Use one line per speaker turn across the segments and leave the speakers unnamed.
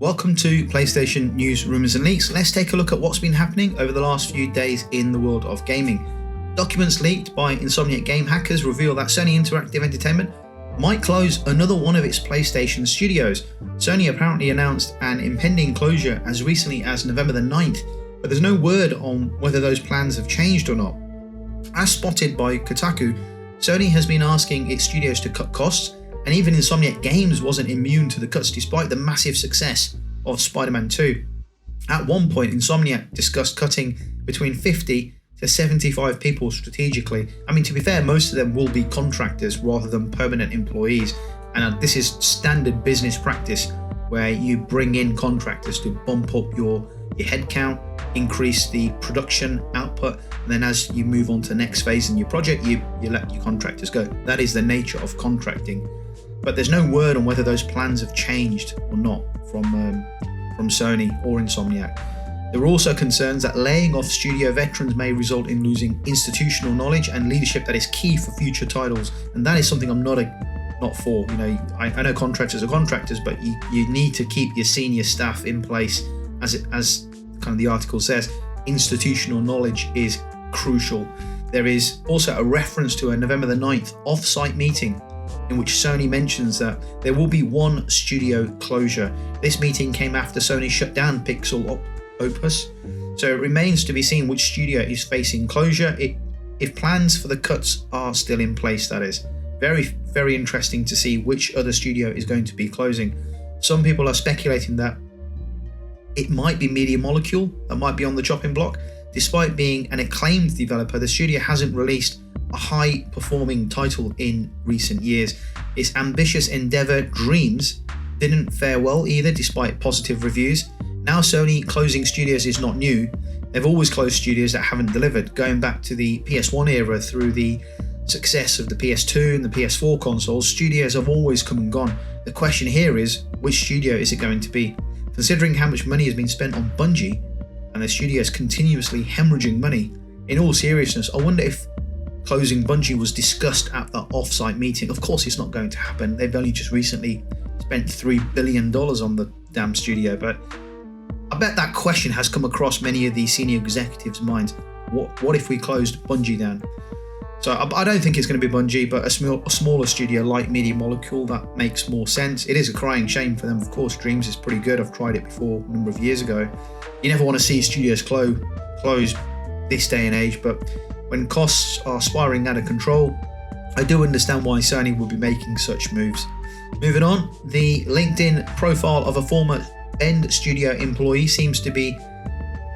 Welcome to PlayStation News, Rumours and Leaks. Let's take a look at what's been happening over the last few days in the world of gaming. Documents leaked by Insomniac game hackers reveal that Sony Interactive Entertainment might close another one of its PlayStation studios. Sony apparently announced an impending closure as recently as November the 9th, but there's no word on whether those plans have changed or not. As spotted by Kotaku, Sony has been asking its studios to cut costs, and even Insomniac Games wasn't immune to the cuts despite the massive success of Spider-Man 2. At one point, Insomniac discussed cutting between 50 to 75 people strategically. I mean, to be fair, most of them will be contractors rather than permanent employees, and this is standard business practice where you bring in contractors to bump up your headcount, increase the production output, and then as you move on to the next phase in your project, you let your contractors go. That is the nature of contracting. But there's no word on whether those plans have changed or not from Sony or Insomniac. There are also concerns that laying off studio veterans may result in losing institutional knowledge and leadership that is key for future titles, and that is something I'm not for. You know, I know contractors are contractors, but you need to keep your senior staff in place. As kind of the article says, institutional knowledge is crucial. There is also a reference to a November the 9th off-site meeting in which Sony mentions that there will be one studio closure. This meeting came after Sony shut down Pixel Opus, so it remains to be seen which studio is facing closure, if plans for the cuts are still in place, that is. Very, very interesting to see which other studio is going to be closing. Some people are speculating that it might be Media Molecule that might be on the chopping block. Despite being an acclaimed developer, the studio hasn't released a high-performing title in recent years. Its ambitious endeavour, Dreams, didn't fare well either, despite positive reviews. Now Sony closing studios is not new. They've always closed studios that haven't delivered, going back to the PS1 era through the success of the PS2 and the PS4 consoles. Studios have always come and gone. The question here is, which studio is it going to be? Considering how much money has been spent on Bungie, and the studio is continuously hemorrhaging money, in all seriousness, I wonder if closing Bungie was discussed at that off-site meeting. Of course it's not going to happen. They've only just recently spent $3 billion on the damn studio, but I bet that question has come across many of the senior executives' minds. What if we closed Bungie down? So I don't think it's going to be Bungie, but a smaller studio like Media Molecule, that makes more sense. It is a crying shame for them. Of course, Dreams is pretty good. I've tried it before a number of years ago. You never want to see studios close this day and age, but when costs are spiraling out of control, I do understand why Sony would be making such moves. Moving on, the LinkedIn profile of a former Bend Studio employee seems to be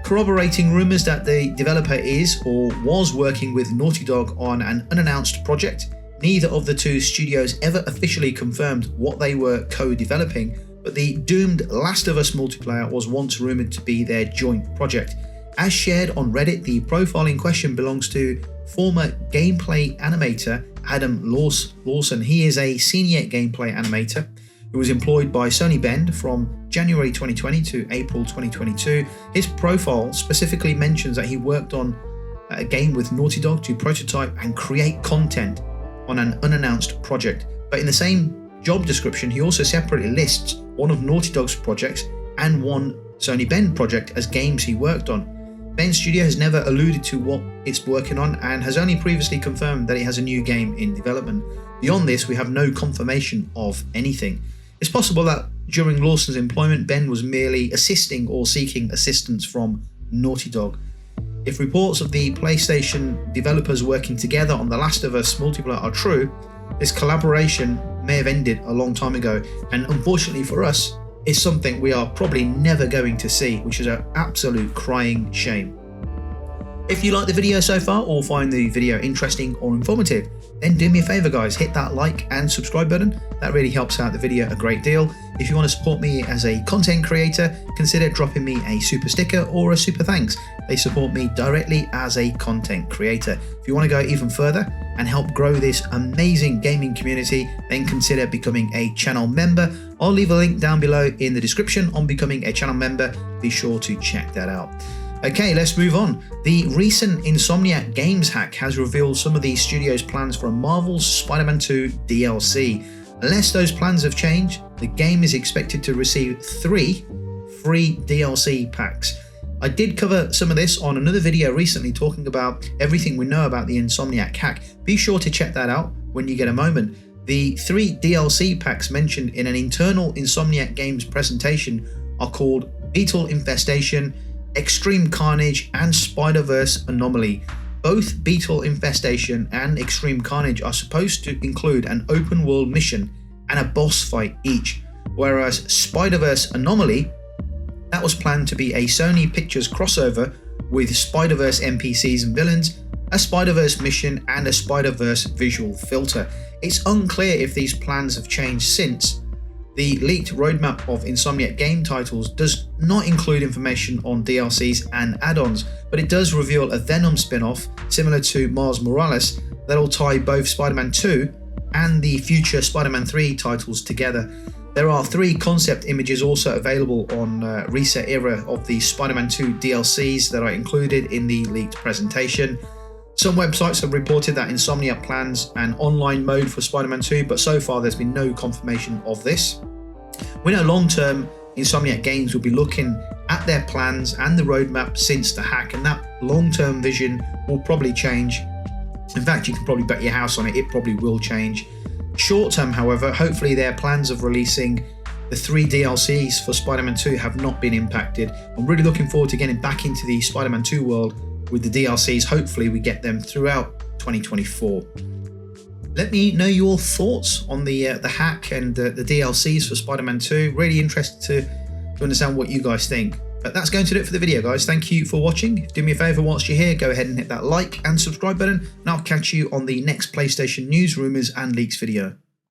corroborating rumours that the developer is or was working with Naughty Dog on an unannounced project. Neither of the two studios ever officially confirmed what they were co-developing, but the doomed Last of Us multiplayer was once rumoured to be their joint project. As shared on Reddit, the profile in question belongs to former gameplay animator Adam Lawson. He is a senior gameplay animator who was employed by Sony Bend from January 2020 to April 2022. His profile specifically mentions that he worked on a game with Naughty Dog to prototype and create content on an unannounced project. But in the same job description, he also separately lists one of Naughty Dog's projects and one Sony Bend project as games he worked on. Bend Studio has never alluded to what it's working on and has only previously confirmed that it has a new game in development. Beyond this, we have no confirmation of anything. It's possible that during Lawson's employment, Ben was merely assisting or seeking assistance from Naughty Dog. If reports of the PlayStation developers working together on The Last of Us multiplayer are true, this collaboration may have ended a long time ago, and unfortunately for us, is something we are probably never going to see, which is an absolute crying shame. If you like the video so far or find the video interesting or informative, then do me a favour guys, hit that like and subscribe button. That really helps out the video a great deal. If you want to support me as a content creator, consider dropping me a super sticker or a super thanks. They support me directly as a content creator. If you want to go even further and help grow this amazing gaming community, then consider becoming a channel member. I'll leave a link down below in the description on becoming a channel member. Be sure to check that out. Okay, let's move on. The recent Insomniac Games hack has revealed some of the studio's plans for a Marvel's Spider-Man 2 DLC. Unless those plans have changed, the the game is expected to receive 3 free DLC packs. I did cover some of this on another video recently talking about everything we know about the Insomniac hack. Be sure to check that out when you get a moment. The 3 DLC packs mentioned in an internal Insomniac Games presentation are called Beetle Infestation, Extreme Carnage, and Spider-Verse Anomaly. Both Beetle Infestation and Extreme Carnage are supposed to include an open world mission and a boss fight each, whereas Spider-Verse Anomaly, that was planned to be a Sony Pictures crossover with Spider-Verse NPCs and villains, a Spider-Verse mission, and a Spider-Verse visual filter. It's unclear if these plans have changed since. The leaked roadmap of Insomniac game titles does not include information on DLCs and add-ons, but it does reveal a Venom spin-off similar to Miles Morales that'll tie both Spider-Man 2 and the future Spider-Man 3 titles together. There are 3 concept images also available on Reset Era of the Spider-Man 2 DLCs that are included in the leaked presentation. Some websites have reported that Insomniac plans an online mode for Spider-Man 2, but so far there's been no confirmation of this. We know long-term Insomniac Games will be looking at their plans and the roadmap since the hack, and that long-term vision will probably change. In fact, you can probably bet your house on it, it probably will change. Short-term, however, hopefully their plans of releasing the 3 DLCs for Spider-Man 2 have not been impacted. I'm really looking forward to getting back into the Spider-Man 2 world with the DLCs. Hopefully we get them throughout 2024. Let me know your thoughts on the hack and the DLCs for Spider-Man 2. Really interested to understand what you guys think. But that's going to do it for the video, guys. Thank you for watching. Do me a favor whilst you're here, go ahead and hit that like and subscribe button, and I'll catch you on the next PlayStation news, rumors, and leaks video.